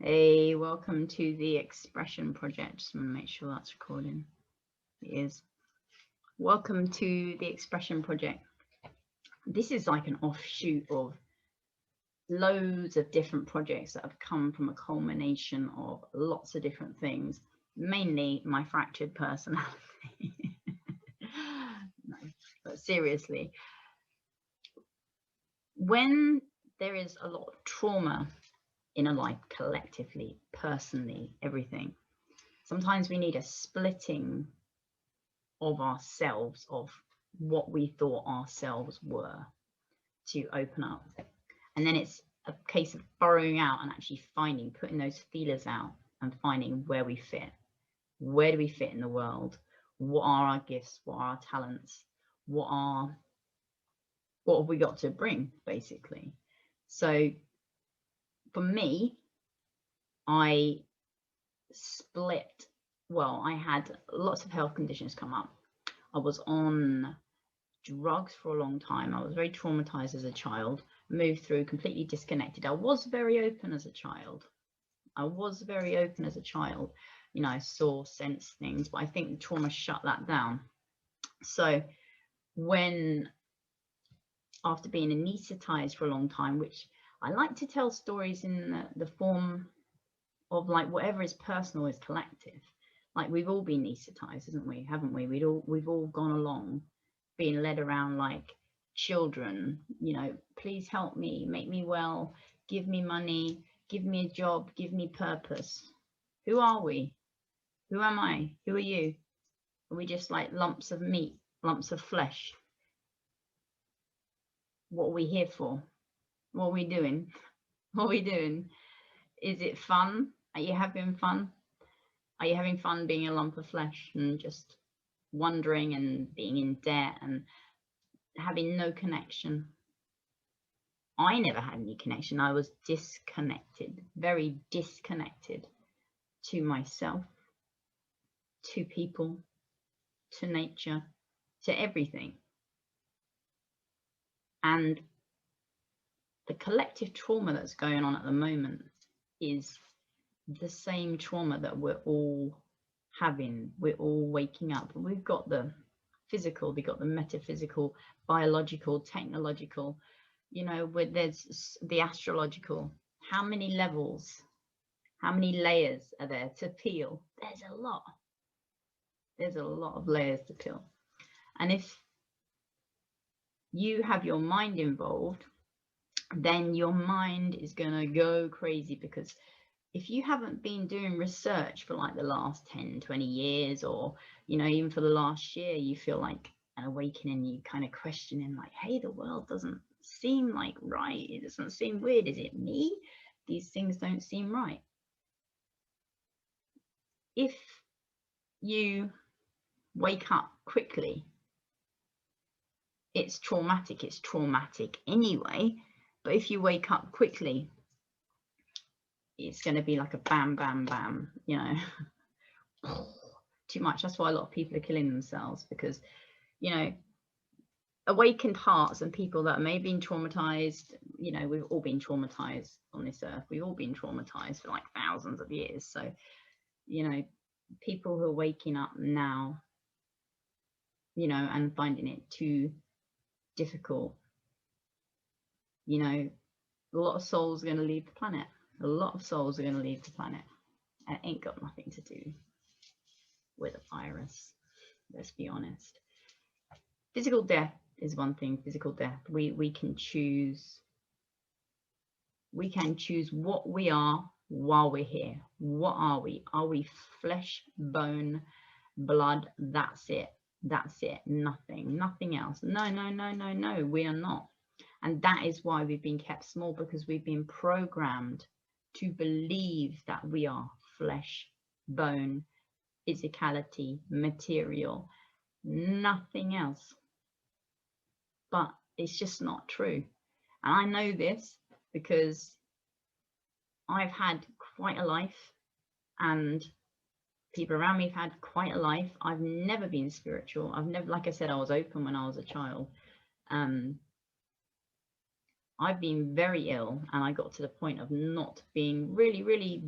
Hey, welcome to the Expression Project. Just want to make sure that's recording. It is. Welcome to the Expression Project. This is like an offshoot of loads of different projects that have come from a culmination of lots of different things, mainly my fractured personality. No, but seriously, when there is a lot of trauma in a life, collectively, personally, everything, sometimes we need a splitting of ourselves, of what we thought ourselves were, to open up. And then it's a case of burrowing out and actually finding, putting those feelers out and finding where we fit. Where do we fit in the world? What are our gifts? What are our talents? What have we got to bring, basically? So for me, I split. Well, I had lots of health conditions come up. I was on drugs for a long time. I was very traumatized as a child, moved through, completely disconnected. I was very open as a child. You know, I saw, sensed things, but I think trauma shut that down. So when, after being anesthetized for a long time, which I like to tell stories in the form of, like, whatever is personal is collective. Like, we've all been anesthetized, haven't we? We've all gone along being led around like children, you know, please help me, make me well, give me money, give me a job, give me purpose. Who are we? Who am I? Who are you? Are we just like lumps of meat, lumps of flesh? What are we here for? What are we doing? What are we doing? Is it fun? Are you having fun? Are you having fun being a lump of flesh and just wandering and being in debt and having no connection? I never had any connection. I was disconnected, very disconnected to myself, to people, to nature, to everything. And the collective trauma that's going on at the moment is the same trauma that we're all having. We're all waking up. We've got the physical, we've got the metaphysical, biological, technological, you know, where there's the astrological. How many levels, how many layers are there to peel? There's a lot of layers to peel. And if you have your mind involved, then your mind is going to go crazy, because if you haven't been doing research for like the last 10, 20 years, or, you know, even for the last year, you feel like an awakening, you kind of questioning like, hey, the world doesn't seem like right. It doesn't seem weird. Is it me? These things don't seem right. If you wake up quickly, it's traumatic. It's traumatic anyway. But if you wake up quickly, it's going to be like a bam, bam, bam, you know, too much. That's why a lot of people are killing themselves, because, you know, awakened hearts and people that may have been traumatized, you know, we've all been traumatized on this earth. We've all been traumatized for like thousands of years. So, you know, people who are waking up now, you know, and finding it too difficult, you know, a lot of souls are going to leave the planet. A lot of souls are going to leave the planet. It ain't got nothing to do with a virus, let's be honest. Physical death is one thing. Physical death, we can choose what we are while we're here. What are we? Are we flesh, bone, blood? That's it. Nothing else. No, we are not. And that is why we've been kept small, because we've been programmed to believe that we are flesh, bone, physicality, material, nothing else. But it's just not true. And I know this because I've had quite a life, and people around me have had quite a life. I've never been spiritual. I've never, like I said, I was open when I was a child. I've been very ill, and I got to the point of not being really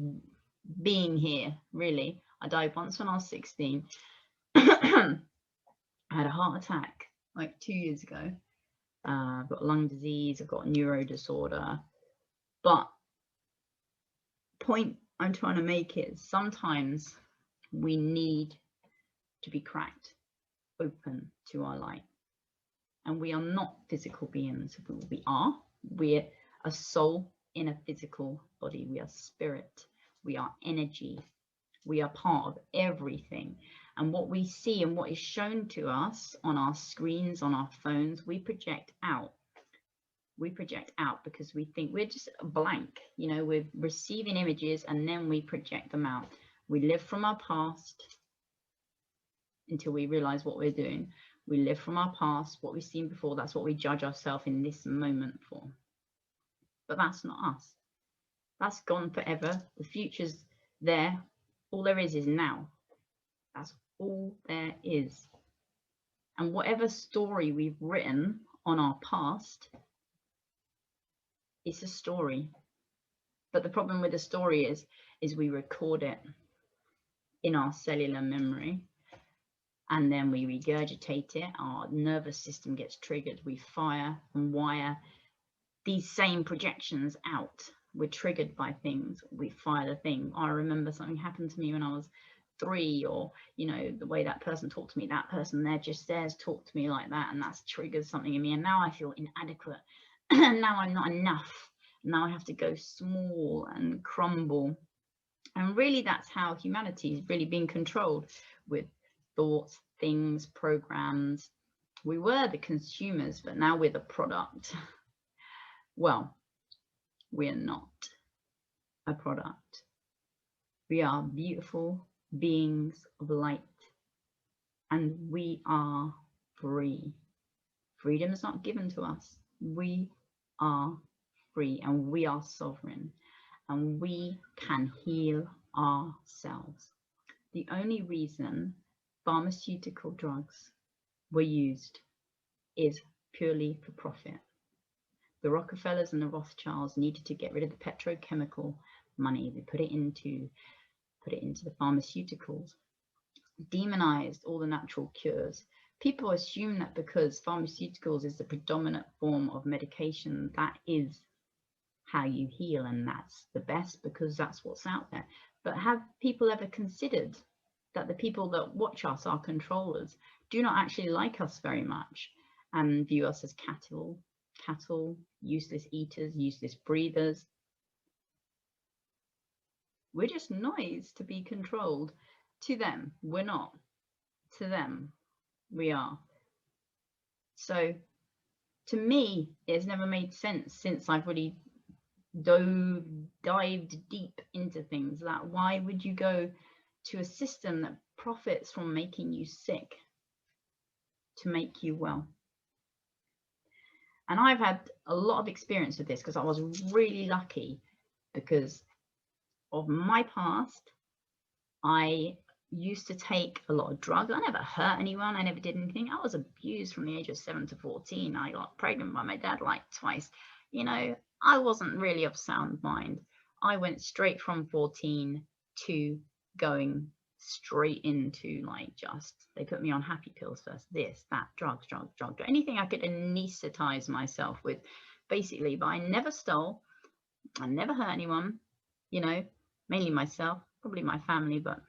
being here, really. I died once when I was 16. I had a heart attack like 2 years ago. I've got lung disease, I've got a neuro disorder. But point I'm trying to make is sometimes we need to be cracked open to our light. And we are not physical beings. We're a soul in a physical body. We are spirit. We are energy. We are part of everything. And what we see and what is shown to us on our screens, on our phones, we project out. We project out because we think we're just blank. You know, we're receiving images and then we project them out. We live from our past until we realize what we're doing. We live from our past, what we've seen before. That's what we judge ourselves in this moment for. But that's not us. That's gone forever. The future's there. All there is now. That's all there is. And whatever story we've written on our past, it's a story. But the problem with the story is we record it in our cellular memory, and then we regurgitate it. Our nervous system gets triggered. We fire and wire these same projections out. We're triggered by things. We fire the thing. I remember something happened to me when I was 3, or, you know, the way that person talked to me, that person there just stares, talked to me like that, and that's triggered something in me. And now I feel inadequate. Now I'm not enough. Now I have to go small and crumble. And really, that's how humanity is really being controlled, with thoughts, things, programs. We were the consumers, but now we're the product. Well, we're not a product. We are beautiful beings of light, and we are free. Freedom is not given to us. We are free, and we are sovereign, and we can heal ourselves. The only reason pharmaceutical drugs were used is purely for profit. The Rockefellers and the Rothschilds needed to get rid of the petrochemical money. They put it into the pharmaceuticals, demonized all the natural cures. People assume that because pharmaceuticals is the predominant form of medication, that is how you heal, and that's the best because that's what's out there. But have people ever considered that the people that watch us, our controllers, do not actually like us very much and view us as cattle, useless eaters, useless breathers? We're just noise to be controlled. To them, we're not. To them, we are. So to me, it's never made sense since I've really dived deep into things, that why would you go to a system that profits from making you sick to make you well? And I've had a lot of experience with this because I was really lucky because of my past. I used to take a lot of drugs. I never hurt anyone. I never did anything. I was abused from the age of 7 to 14. I got pregnant by my dad like twice. You know, I wasn't really of sound mind. I went straight from 14 to going straight into like they put me on happy pills first, this, that, drugs, anything I could anesthetize myself with, basically. But I never stole. I never hurt anyone, you know, mainly myself, probably my family, but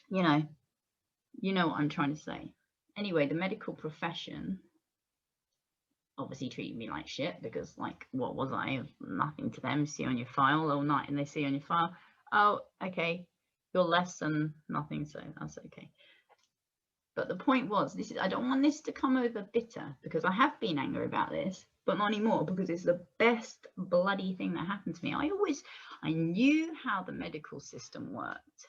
you know what I'm trying to say. Anyway, the medical profession obviously treated me like shit because, like, what was I? Nothing to them. See on your file all night, and they see on your file, oh, okay, you're less than nothing, so that's okay. But the point was, I don't want this to come over bitter, because I have been angry about this, but not anymore, because it's the best bloody thing that happened to me. I knew how the medical system worked.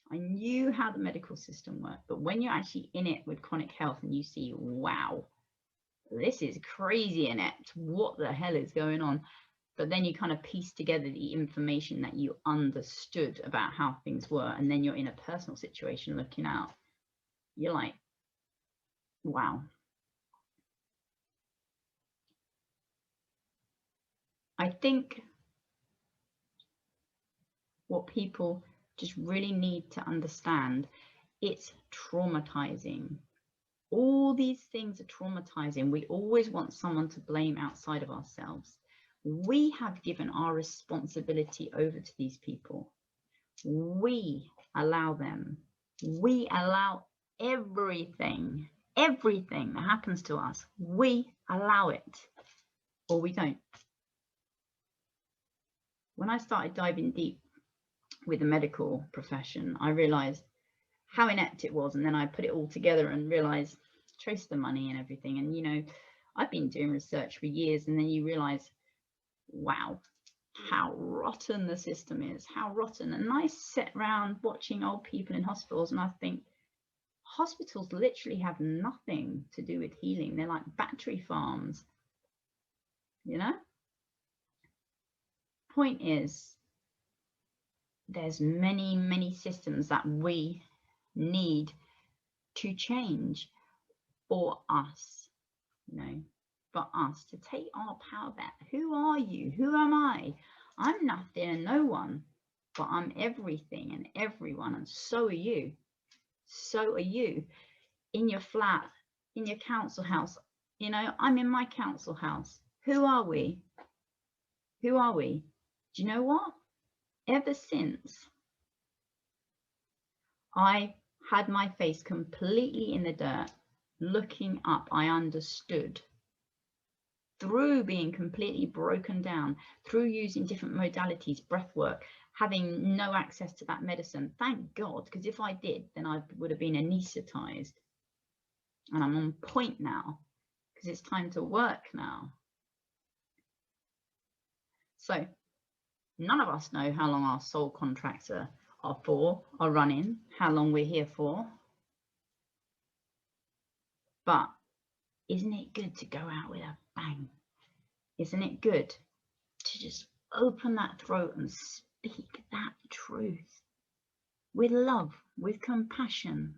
I knew how the medical system worked, but when you're actually in it with chronic health and you see, wow, this is crazy inept, what the hell is going on? But then you kind of piece together the information that you understood about how things were, and then you're in a personal situation looking out. You're like, wow. I think what people just really need to understand, it's traumatizing. All these things are traumatizing. We always want someone to blame outside of ourselves. We have given our responsibility over to these people. We allow them. We allow everything that happens to us. We allow it, or we don't. When I started diving deep with the medical profession, I realized how inept it was. And then I put it all together and realized, trace the money and everything. And, you know, I've been doing research for years, and then you realize, wow, how rotten the system is, how rotten. And I sit around watching old people in hospitals, and I think hospitals literally have nothing to do with healing. They're like battery farms, you know? Point is, there's many systems that we need to change for us, you know, for us to take our power back. Who are you? Who am I? I'm nothing and no one, but I'm everything and everyone, and so are you. So are you. In your flat, in your council house, you know, I'm in my council house. Who are we? Who are we? Do you know what? Ever since I had my face completely in the dirt, looking up, I understood. Through being completely broken down, through using different modalities, breath work, having no access to that medicine, thank God, because if I did, then I would have been anaesthetized. And I'm on point now, because it's time to work now. So none of us know how long our soul contracts are running, how long we're here for. But isn't it good to go out with a bang? Isn't it good to just open that throat and speak that truth with love, with compassion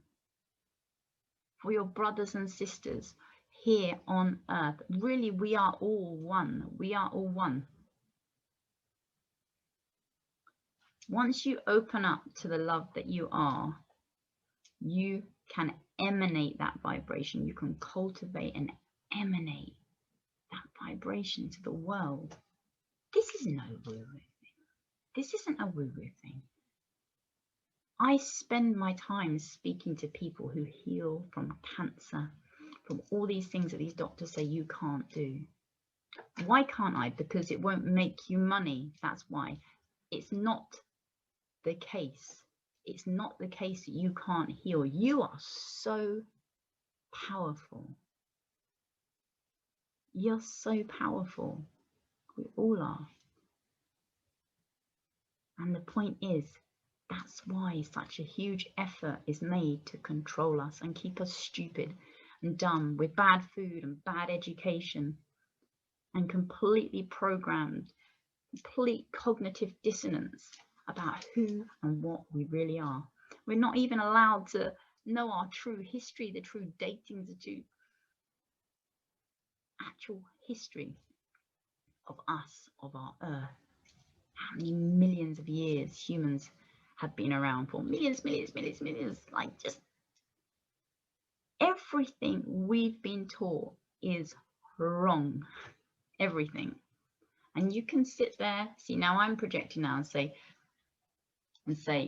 for your brothers and sisters here on earth? Really, we are all one. We are all one. Once you open up to the love that you are, you can emanate that vibration. You can cultivate and emanate that vibration to the world. This is no woo-woo thing. This isn't a woo-woo thing. I spend my time speaking to people who heal from cancer, from all these things that these doctors say you can't do. Why can't I? Because it won't make you money. That's why. It's not the case. It's not the case that you can't heal. You are so powerful. You're so powerful. We all are. And the point is, that's why such a huge effort is made to control us and keep us stupid and dumb with bad food and bad education and completely programmed, complete cognitive dissonance about who and what we really are. We're not even allowed to know our true history, the true datings, the true actual history of us, of our earth. How many millions of years humans have been around for? Millions, like just everything we've been taught is wrong. Everything. And you can sit there, see, now I'm projecting now and say,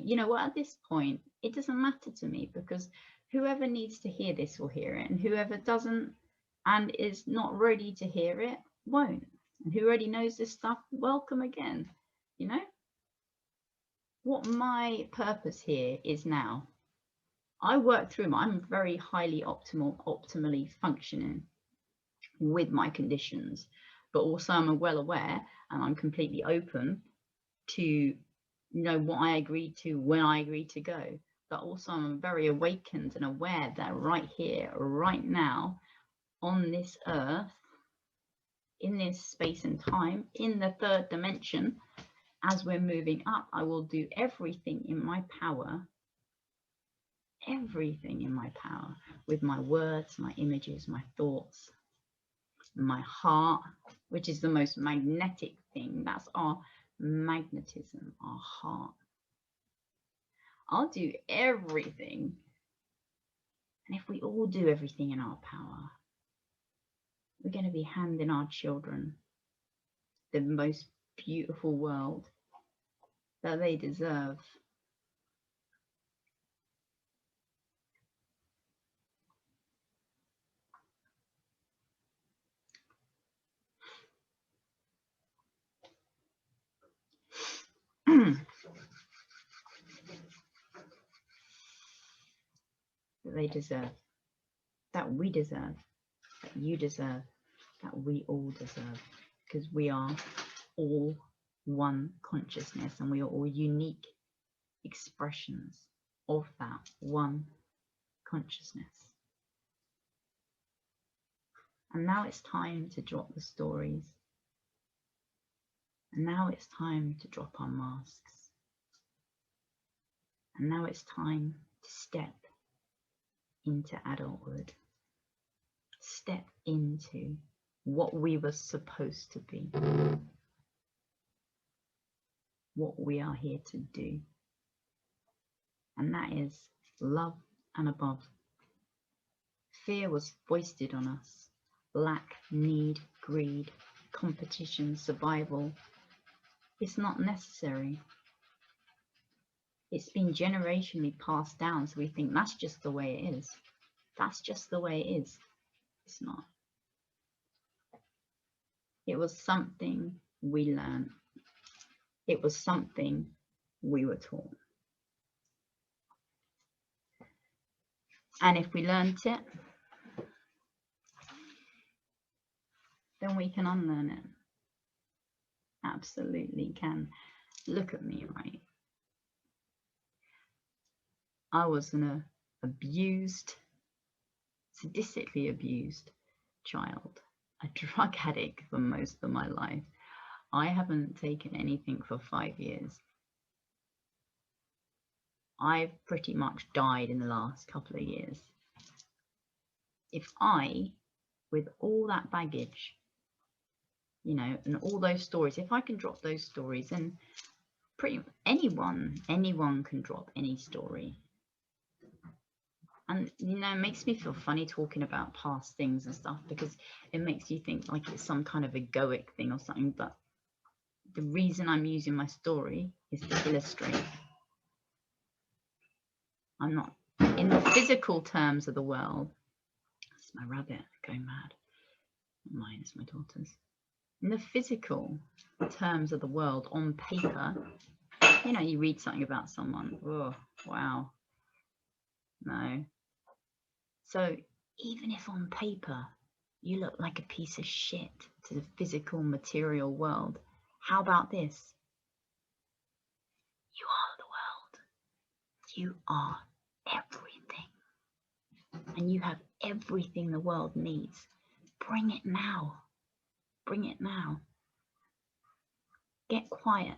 you know what, at this point, it doesn't matter to me, because whoever needs to hear this will hear it, and whoever doesn't and is not ready to hear it won't. And who already knows this stuff, welcome again. You know, what my purpose here is now, I work through I'm very highly optimally functioning with my conditions, but also I'm well aware and I'm completely open to know what I agreed to when I agreed to go. But also I'm very awakened and aware that right here, right now, on this earth, in this space and time, in the third dimension, as we're moving up, I will do everything in my power, with my words, my images, my thoughts, my heart, which is the most magnetic everything. That's our magnetism, our heart. I'll do everything. And if we all do everything in our power, we're going to be handing our children the most beautiful world that they deserve. That they deserve, that we deserve, that you deserve, that we all deserve, because we are all one consciousness and we are all unique expressions of that one consciousness. And now it's time to drop the stories. And now it's time to drop our masks. And now it's time to step into adulthood. Step into what we were supposed to be. What we are here to do. And that is love and above. Fear was foisted on us. Lack, need, greed, competition, survival. It's not necessary. It's been generationally passed down, so we think that's just the way it is. That's just the way it is. It's not. It was something we learned. It was something we were taught. And if we learned it, then we can unlearn it. Absolutely can. Look at me, right? I was an abused, sadistically abused child, a drug addict for most of my life. I haven't taken anything for 5 years. I've pretty much died in the last couple of years. If I, with all that baggage, you know, and all those stories, if I can drop those stories, then pretty anyone can drop any story. And, you know, it makes me feel funny talking about past things and stuff, because it makes you think like it's some kind of egoic thing or something. But the reason I'm using my story is to illustrate. I'm not, in the physical terms of the world, it's my rabbit going mad. Mine is my daughter's. In the physical terms of the world, on paper, you know, you read something about someone, oh, wow, no. So even if on paper you look like a piece of shit to the physical material world, how about this? You are the world. You are everything. And you have everything the world needs. Bring it now. Bring it now. Get quiet.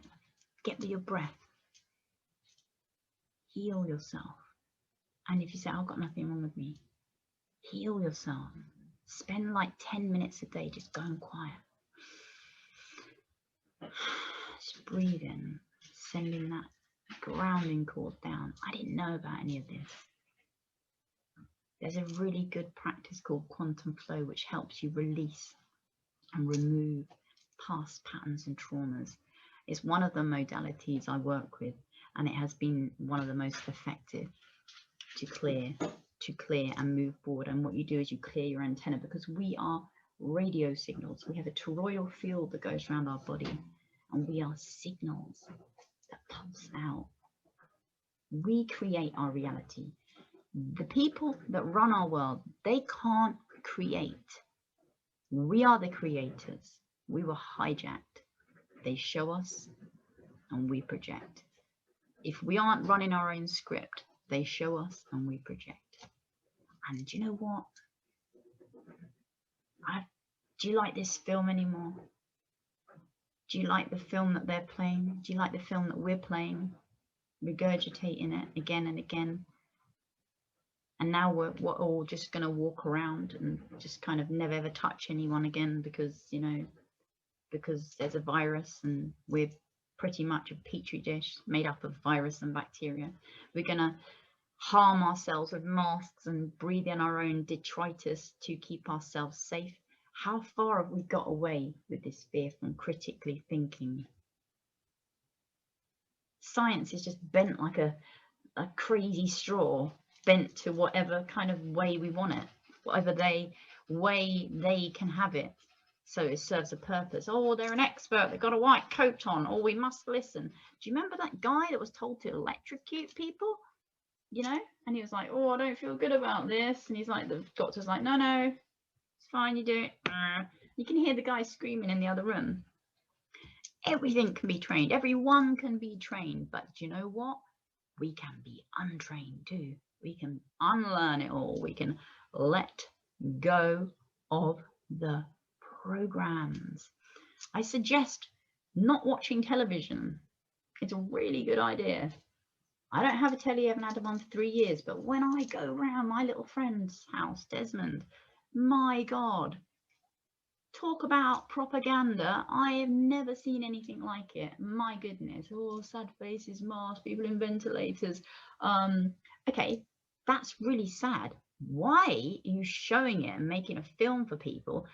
Get with your breath. Heal yourself. And if you say, I've got nothing wrong with me, heal yourself. Spend like 10 minutes a day just going quiet. Just breathe in, sending that grounding cord down. I didn't know about any of this. There's a really good practice called quantum flow, which helps you release and remove past patterns and traumas. It's one of the modalities I work with, and it has been one of the most effective to clear and move forward. And what you do is you clear your antenna, because we are radio signals. We have a toroidal field that goes around our body, and we are signals that pulse out. We create our reality. The people that run our world, they can't create. We are the creators. We were hijacked. They show us and we project. If we aren't running our own script, they show us and we project. And do you know what? Do you like this film anymore? Do you like the film that they're playing? Do you like the film that we're playing? Regurgitating it again and again. And now we're all just going to walk around and just kind of never ever touch anyone again, because, you know, because there's a virus and we're pretty much a petri dish made up of virus and bacteria. We're going to harm ourselves with masks and breathe in our own detritus to keep ourselves safe. How far have we got away with this fear from critically thinking? Science is just bent like a crazy straw, bent to whatever kind of way we want it, whatever way they can have it. So it serves a purpose. Oh, they're an expert, they've got a white coat on, oh, we must listen. Do you remember that guy that was told to electrocute people? You know, and he was like, oh, I don't feel good about this. And he's like, the doctor's like, no, it's fine, you do it. You can hear the guy screaming in the other room. Everything can be trained. Everyone can be trained. But do you know what? We can be untrained too. We can unlearn it all. We can let go of the programs. I suggest not watching television. It's a really good idea. I don't have a telly, I haven't had one for 3 years, but when I go round my little friend's house, Desmond, my God, talk about propaganda. I have never seen anything like it. My goodness. Oh, sad faces, masks, people in ventilators. Okay, that's really sad. Why are you showing it and making a film for people?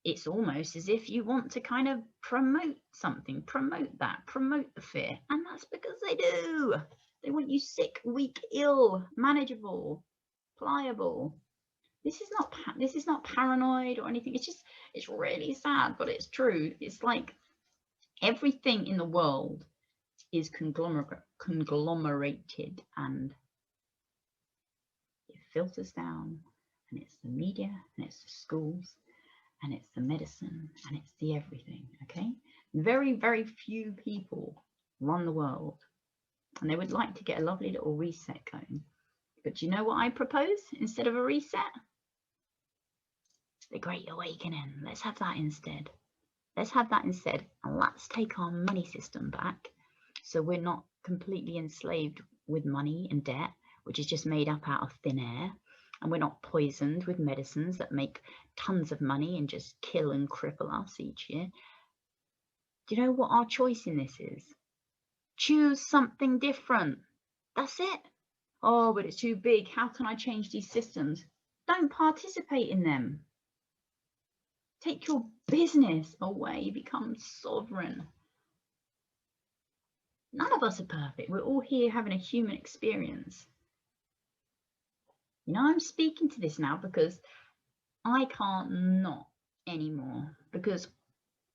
It's almost as if you want to kind of promote something, promote the fear. And that's because they do. They want you sick, weak, ill, manageable, pliable. This is not paranoid or anything. It's really sad, but it's true. It's like everything in the world is conglomerated, and it filters down, and it's the media, and it's the schools, and it's the medicine, and it's the everything. Okay, very, very few people run the world, and they would like to get a lovely little reset going. But do you know what I propose instead of a reset? The Great Awakening. Let's have that instead. Let's have that instead, and let's take our money system back, so we're not completely enslaved with money and debt, which is just made up out of thin air, and we're not poisoned with medicines that make tons of money and just kill and cripple us each year. Do you know what our choice in this is? Choose something different. That's it. Oh, but it's too big. How can I change these systems? Don't participate in them. Take your business away. Become sovereign. None of us are perfect. We're all here having a human experience. You know, I'm speaking to this now because I can't not anymore. Because,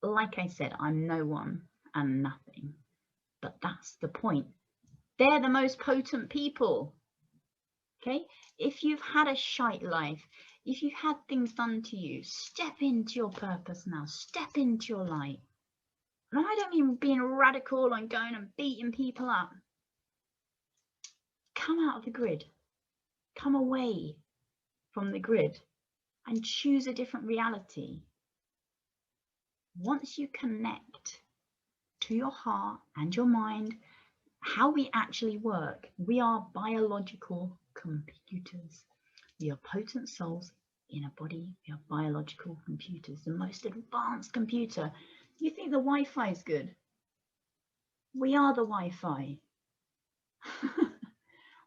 like I said, I'm no one and nothing. But that's the point. They're the most potent people. Okay? If you've had a shite life, if you've had things done to you, step into your purpose now. Step into your light. And I don't mean being radical and going and beating people up. Come out of the grid. Come away from the grid and choose a different reality. Once you connect to your heart and your mind, how we actually work, we are biological computers. We are potent souls in a body. We are biological computers, the most advanced computer. You think the Wi-Fi is good? We are the Wi-Fi.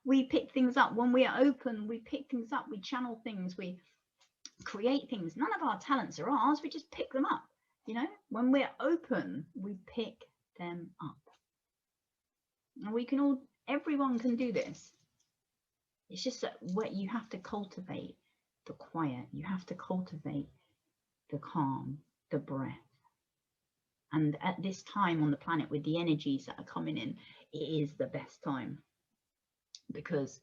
We pick things up when we are open. We pick things up. We channel things. We create things. None of our talents are ours. We just pick them up. You know, when we're open, we pick them up. And we can all, everyone can do this. It's just that what you have to cultivate the quiet. You have to cultivate the calm, the breath. And at this time on the planet, with the energies that are coming in, it is the best time. Because,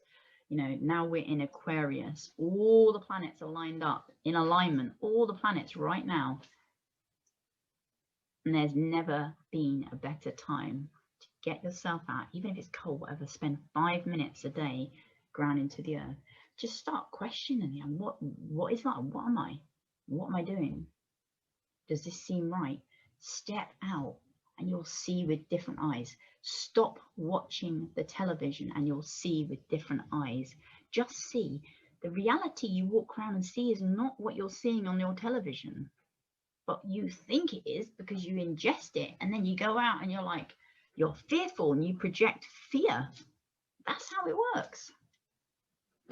you know, now we're in Aquarius. All the planets are lined up in alignment. All the planets right now. And there's never been a better time to get yourself out, even if it's cold, whatever. Spend 5 minutes a day grounding to the earth. Just start questioning, what is that? What am I? What am I doing? Does this seem right? Step out and you'll see with different eyes. Stop watching the television and you'll see with different eyes. Just see. The reality you walk around and see is not what you're seeing on your television. but you think it is because you ingest it, and then you go out and you're fearful and you project fear. That's how it works.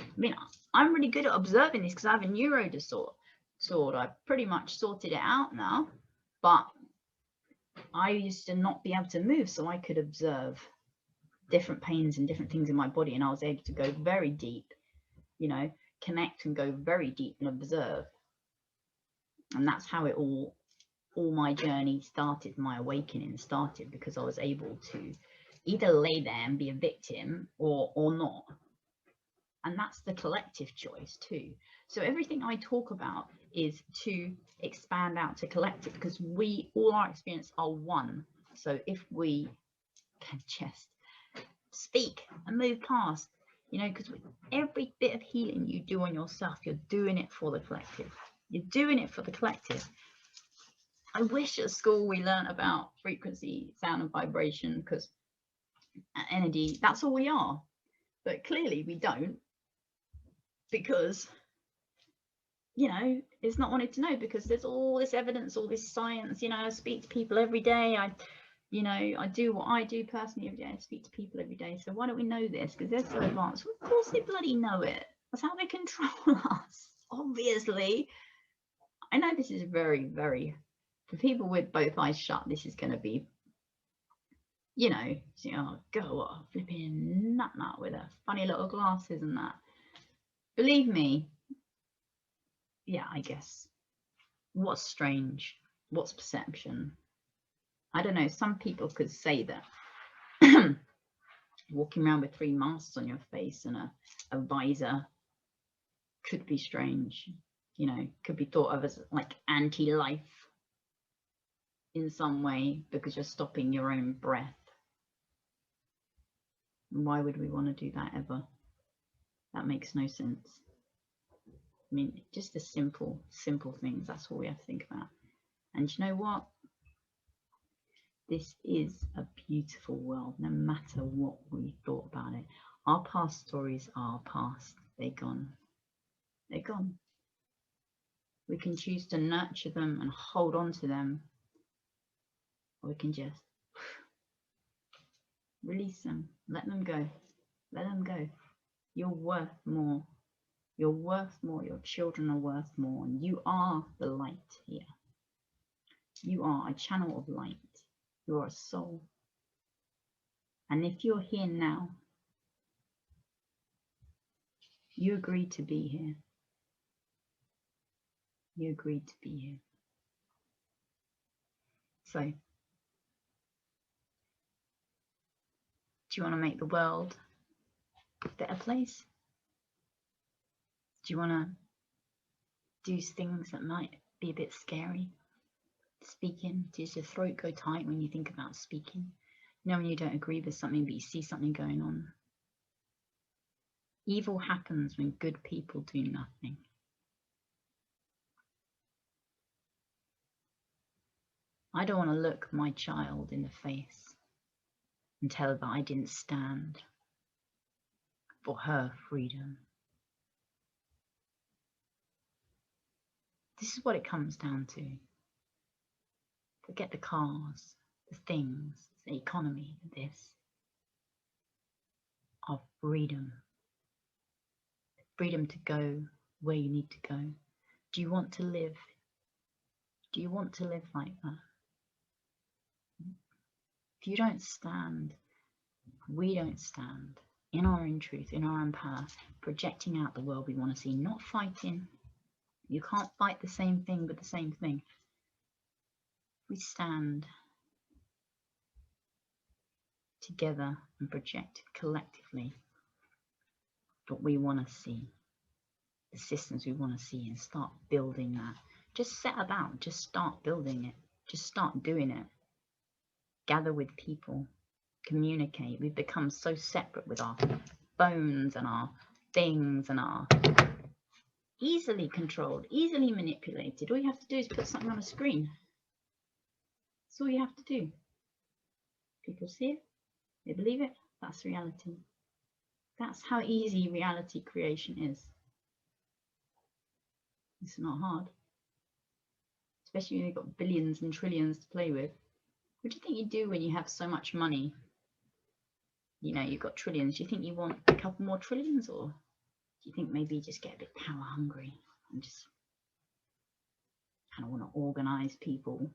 I mean, I'm really good at observing this because I have a neuro disorder. I pretty much sorted it out now, but I used to not be able to move, so I could observe different pains and different things in my body, and I was able to go very deep, you know, connect and go very deep and observe. And that's how it all my journey started, my awakening started, because I was able to either lay there and be a victim or not. And that's the collective choice too. So everything I talk about is to expand out to collective, because all our experience are one. So if we can just speak and move past, you know, because with every bit of healing you do on yourself, you're doing it for the collective. You're doing it for the collective. I wish at school we learned about frequency, sound and vibration, because energy, that's all we are. But clearly we don't, because, you know, it's not wanted to know, because there's all this evidence, all this science. You know, I speak to people every day. I do what I do personally every day. I speak to people every day. So why don't we know this? Because they're so advanced. Well, of course they bloody know it. That's how they control us, obviously. I know this is very, very, for people with both eyes shut, this is going to be, you know, oh, go off, flipping nut with her funny little glasses and that. Believe me, yeah, I guess. What's strange? What's perception? I don't know. Some people could say that walking around with 3 masks on your face and a visor could be strange. You know, could be thought of as like anti-life in some way, because you're stopping your own breath. Why would we want to do that ever? That makes no sense. I mean, just the simple things, that's all we have to think about. And you know what? This is a beautiful world, no matter what we thought about it. Our past stories are past. They're gone. They're gone. We can choose to nurture them and hold on to them, or we can just release them, let them go. Let them go. You're worth more. You're worth more. Your children are worth more. And you are the light here. You are a channel of light. You are a soul. And if you're here now, you agreed to be here. You agreed to be here. So, do you want to make the world a better place? Do you want to do things that might be a bit scary? Speaking, does your throat go tight when you think about speaking? You know, when you don't agree with something, but you see something going on. Evil happens when good people do nothing. I don't want to look my child in the face and tell her that I didn't stand for her freedom. This is what it comes down to. Forget the cars, the things, the economy, this. Our freedom. Freedom to go where you need to go. Do you want to live? Do you want to live like that? If you don't stand, we don't stand in our own truth, in our own power, projecting out the world we want to see, not fighting. You can't fight the same thing with the same thing. We stand together and project collectively what we want to see, the systems we want to see, and start building that. Just set about, just start building it, just start doing it. Gather with people, communicate. We've become so separate with our phones and our things and our easily controlled, easily manipulated. All you have to do is put something on a screen. That's all you have to do. People see it, they believe it, that's reality. That's how easy reality creation is. It's not hard. especially when you've got billions and trillions to play with. What do you think you do when you have so much money? You know, you've got trillions. Do you think you want a couple more trillions, or do you think maybe you just get a bit power hungry and just kind of want to organize people,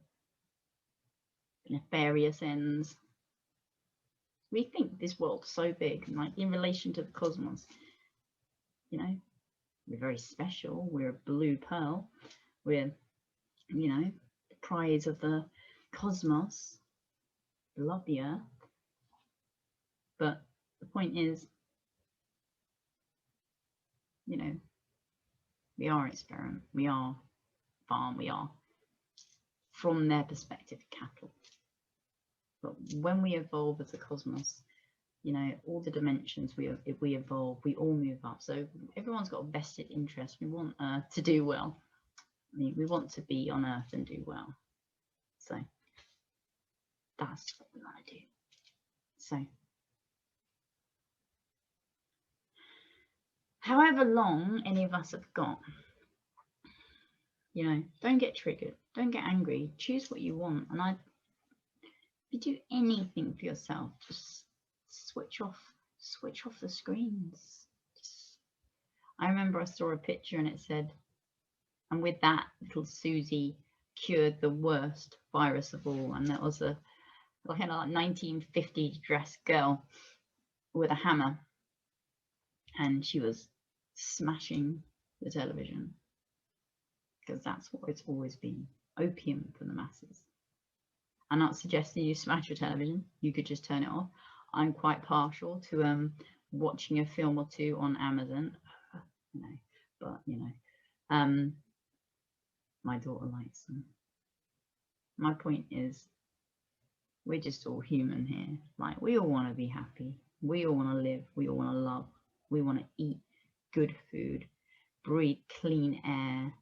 nefarious ends? We think this world's so big, and like in relation to the cosmos, you know, we're very special. We're a blue pearl. We're, you know, the prize of the cosmos. Love the earth. But the point is, you know, we are an experiment. We are farm. We are, from their perspective, cattle. But when we evolve as a cosmos, you know, all the dimensions if we evolve, we all move up. So everyone's got a vested interest. We want Earth to do well. I mean, we want to be on Earth and do well. So that's what we want to do. So however long any of us have got, you know, don't get triggered. Don't get angry. Choose what you want. And if you do anything for yourself, just switch off the screens. I remember I saw a picture and it said, and with that little Susie cured the worst virus of all. And that was a like a 1950s dressed girl with a hammer, and she was smashing the television, because that's what it's always been, opium for the masses. I'm not suggesting you smash your television. You could just turn it off. I'm quite partial to watching a film or two on Amazon, you know, but you know, my daughter likes them. My point is, we're just all human here. Like, we all want to be happy. We all want to live. We all want to love. We want to eat good food, breathe clean air,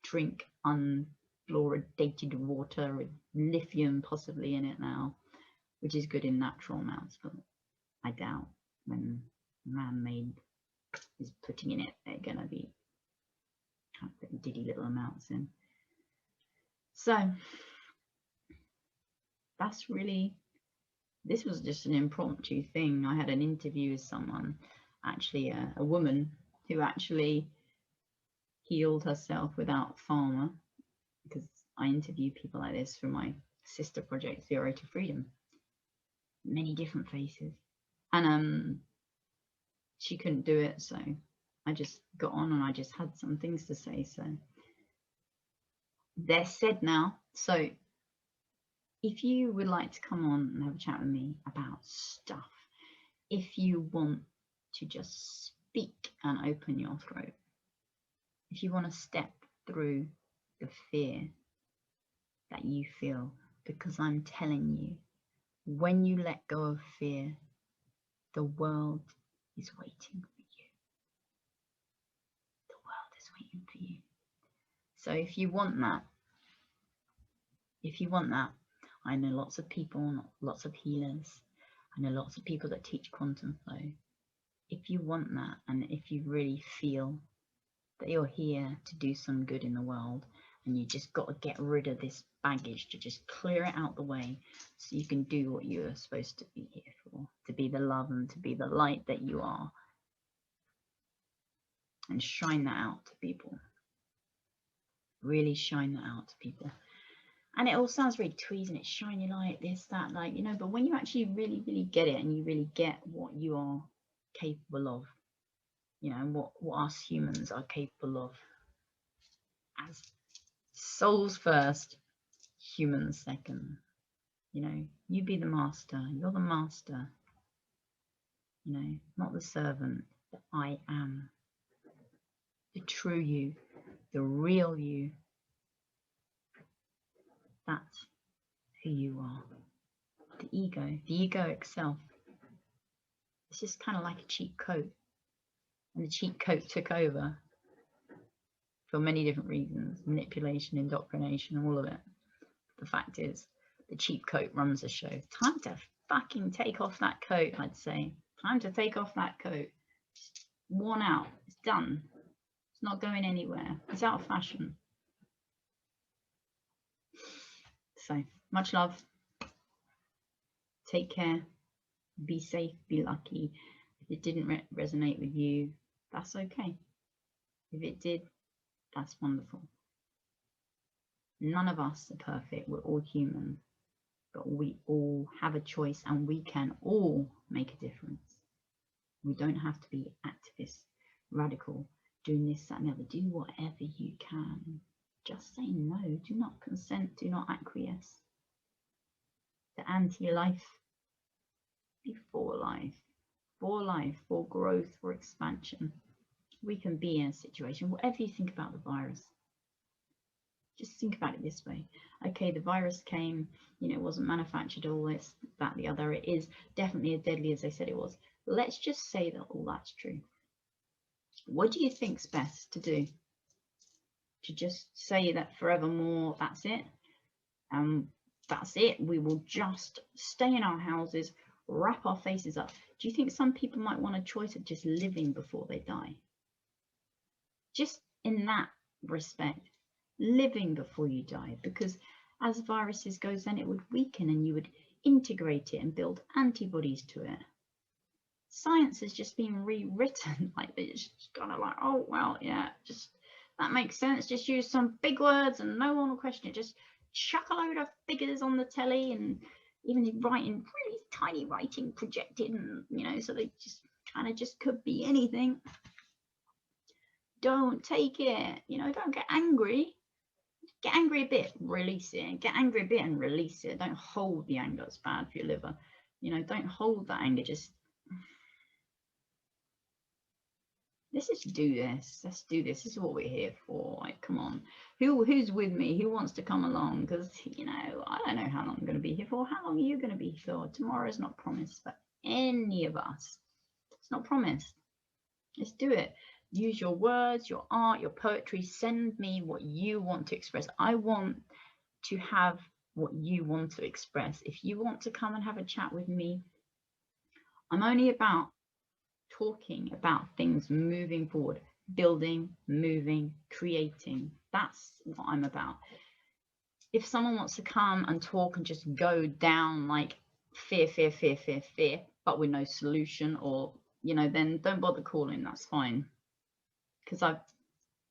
drink unfluoridated water with lithium possibly in it now, which is good in natural amounts, but I doubt when man-made is putting in it, they're going to be kind of putting diddy little amounts in. So that's really, this was just an impromptu thing. I had an interview with someone, actually a woman who actually healed herself without pharma, because I interview people like this for my sister project, Zero to Freedom, many different faces, and she couldn't do it, so I just got on and I just had some things to say. So they're said now. So if you would like to come on and have a chat with me about stuff, if you want to just speak and open your throat, if you want to step through the fear that you feel, because I'm telling you, when you let go of fear, the world is waiting for you. The world is waiting for you. So if you want that, I know lots of people, lots of healers. I know lots of people that teach quantum flow. If you want that, and if you really feel that you're here to do some good in the world, and you just got to get rid of this baggage, to just clear it out the way so you can do what you're supposed to be here for, to be the love and to be the light that you are, and shine that out to people. Really shine that out to people. And it all sounds really tweezy, and it's shiny light, this, that, like, you know, but when you actually really, really get it, and you really get what you are capable of, you know, what us humans are capable of, as souls first, humans second. You know, you be the master. You're the master. You know, not the servant. The I am. The true you. The real you. That's who you are. The egoic self. It's just kind of like a cheap coat. And the cheap coat took over for many different reasons. Manipulation, indoctrination, all of it. The fact is, the cheap coat runs the show. Time to fucking take off that coat, I'd say. Time to take off that coat. It's worn out. It's done. It's not going anywhere. It's out of fashion. So much love. Take care. Be safe. Be lucky. If it didn't resonate with you, that's okay. If it did, that's wonderful. None of us are perfect. We're all human, but we all have a choice and we can all make a difference. We don't have to be activists, radical, doing this, that, and the other. Do whatever you can. Just say no. Do not consent. Do not acquiesce. The anti-life, before life, for growth, for expansion. We can be in a situation, whatever you think about the virus, just think about it this way. Okay, the virus came, you know, it wasn't manufactured, all this, that, the other. It is definitely as deadly as they said it was. Let's just say that all that's true. What do you think's best to do? To just say that forevermore, that's it? That's it. We will just stay in our houses, wrap our faces up. Do you think some people might want a choice of just living before they die? Just in that respect, living before you die, because as viruses goes, then it would weaken and you would integrate it and build antibodies to it. Science has just been rewritten. Like, it's just kind of like, oh well, yeah, just that makes sense. Just use some big words and no one will question it. Just chuck a load of figures on the telly and even writing really tiny writing projected, and you know, so they just kind of just could be anything. Don't take it, you know, don't get angry. Get angry a bit, release it. Get angry a bit and release it. Don't hold the anger. It's bad for your liver. You know, don't hold that anger. Just let's just do this. Let's do this. This is what we're here for. Like, come on. Who's with me? Who wants to come along? Because, you know, I don't know how long I'm going to be here for. How long are you going to be for? Tomorrow is not promised for any of us. It's not promised. Let's do it. Use your words, your art, your poetry. Send me what you want to express. I want to have what you want to express. If you want to come and have a chat with me, I'm only about talking about things moving forward, building, moving, creating. That's what I'm about. If someone wants to come and talk and just go down like fear, but with no solution, or, you know, then don't bother calling. That's fine. Because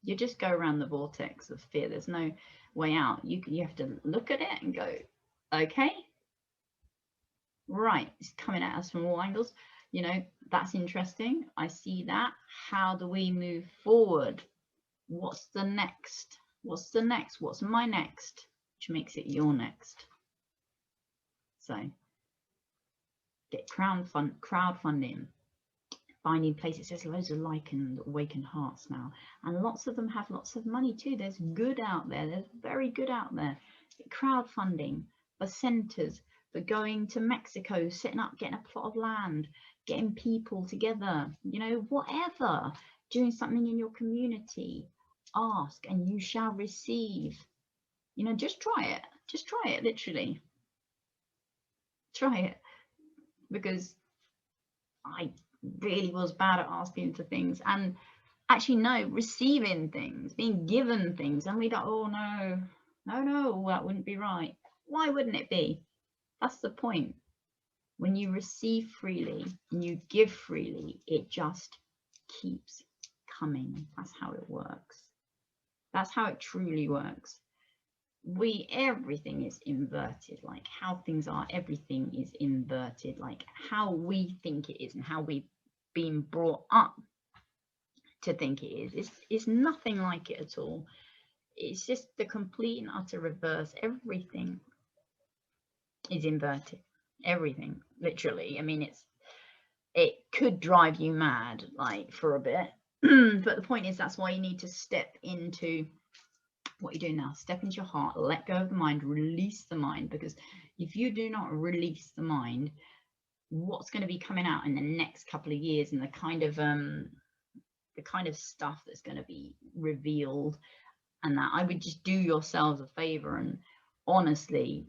you just go around the vortex of fear. There's no way out. You have to look at it and go, okay, right, it's coming at us from all angles. You know, that's interesting. I see that. How do we move forward? What's the next? What's the next? What's my next? Which makes it your next. So get crowdfunding. Finding places. There's loads of like and awakened hearts now, and lots of them have lots of money too. There's good out there. There's very good out there. Crowdfunding for centers, for going to Mexico, setting up, getting a plot of land, getting people together, you know, whatever, doing something in your community. Ask and you shall receive. You know, just try it, literally try it, because I really was bad at asking for things, and actually no, receiving things, being given things, and we go, oh no, that wouldn't be right. Why wouldn't it be? That's the point. When you receive freely and you give freely, it just keeps coming. That's how it works. That's how it truly works. Everything is inverted. Like how things are, everything is inverted. Like how we think it is and how we've been brought up to think it is. It's nothing like it at all. It's just the complete and utter reverse. Everything is inverted. Everything, literally. I mean, it could drive you mad, like, for a bit. But the point is, that's why you need to step into what you're doing now. Step into your heart, let go of the mind, release the mind, because if you do not release the mind, what's going to be coming out in the next couple of years, and the kind of stuff that's going to be revealed, and that, I would just do yourselves a favor and honestly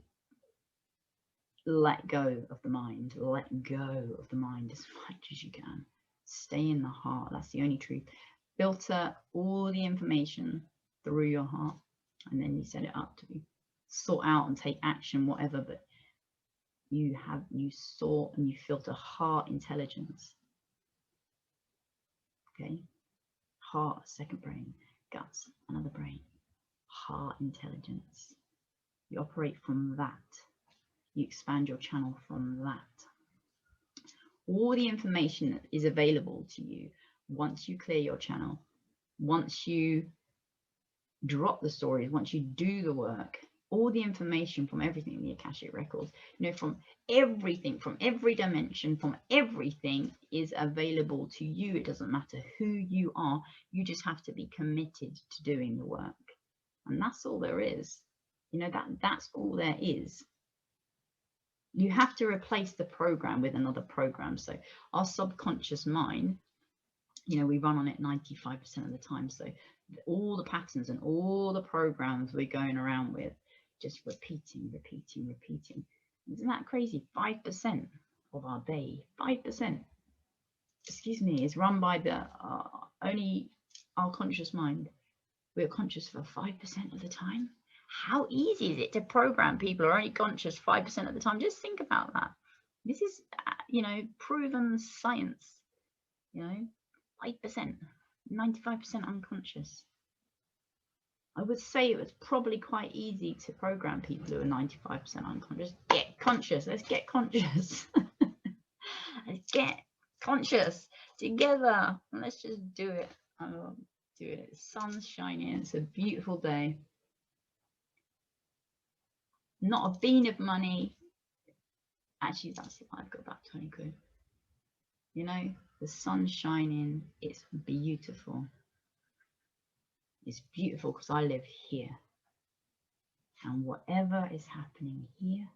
let go of the mind. Let go of the mind as much as you can. Stay in the heart. That's the only truth. Filter all the information through your heart, and then you set it up to be sort out and take action, whatever, but you sort and you filter heart intelligence. Okay, heart, second brain, guts, another brain, heart intelligence. You operate from that. You expand your channel from that. All the information that is available to you once you clear your channel, once you drop the stories, once you do the work, all the information from everything in the Akashic records, from everything, from every dimension, from everything is available to you. It doesn't matter who you are. You just have to be committed to doing the work. And that's all there is. That's all there is. You have to replace the program with another program. So our subconscious mind, we run on it 95% of the time. So all the patterns and all the programs we're going around with, just repeating. Isn't that crazy? 5% of our day, 5%, is run by the only our conscious mind. We're conscious for 5% of the time. How easy is it to program people who are only conscious 5% of the time? Just think about that. This is, proven science. 5%, 95% unconscious. I would say it was probably quite easy to program people who are 95% unconscious. Get conscious. Let's get conscious. Let's get conscious together. Let's just do it. I will do it. The sun's shining. It's a beautiful day. Not a bean of money. Actually, that's it. I've got about 20 quid. The sun's shining. It's beautiful. It's beautiful because I live here. And whatever is happening here,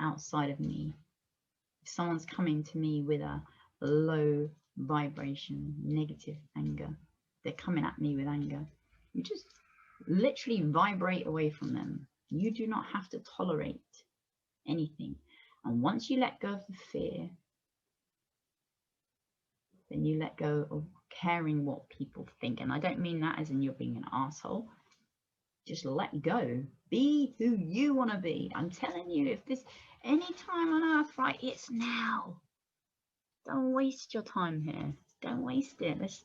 outside of me, if someone's coming to me with a low vibration, negative anger, they're coming at me with anger, you just literally vibrate away from them. You do not have to tolerate anything. And once you let go of the fear, then you let go of caring what people think. And I don't mean that as in you're being an asshole. Just let go. Be who you want to be. I'm telling you, if this any time on earth, right, it's now. Don't waste your time here. Don't waste it. Let's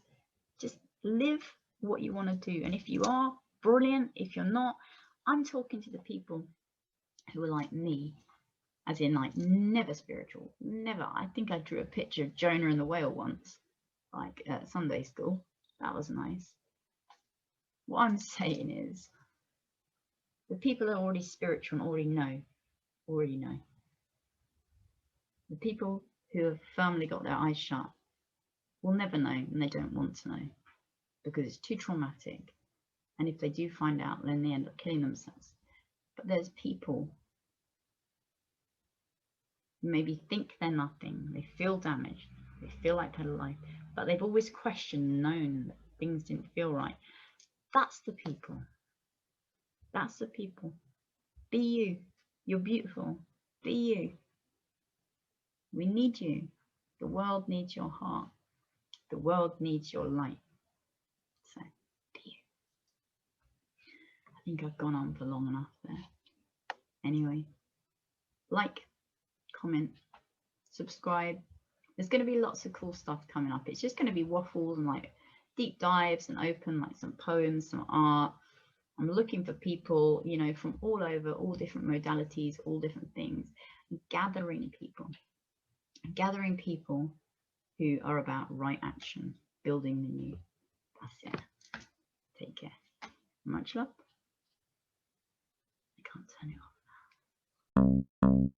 just live what you want to do. And if you are, brilliant. If you're not, I'm talking to the people who are like me, as in like never spiritual, never. I think I drew a picture of Jonah and the whale once, like at Sunday school. That was nice. What I'm saying is, the people who are already spiritual and already know. The people who have firmly got their eyes shut will never know, and they don't want to know because it's too traumatic. And if they do find out, then they end up killing themselves. But there's people who maybe think they're nothing, they feel damaged, they feel like they're alive, but they've always questioned, known that things didn't feel right. That's the people. That's the people. Be you. You're beautiful. Be you. We need you. The world needs your heart. The world needs your light. So, be you. I think I've gone on for long enough there. Anyway, like, comment, subscribe. There's going to be lots of cool stuff coming up. It's just going to be waffles and like deep dives and open like some poems, some art. I'm looking for people, from all over, all different modalities, all different things, gathering people who are about right action, building the new. That's it. Take care. Much love. I can't turn it off.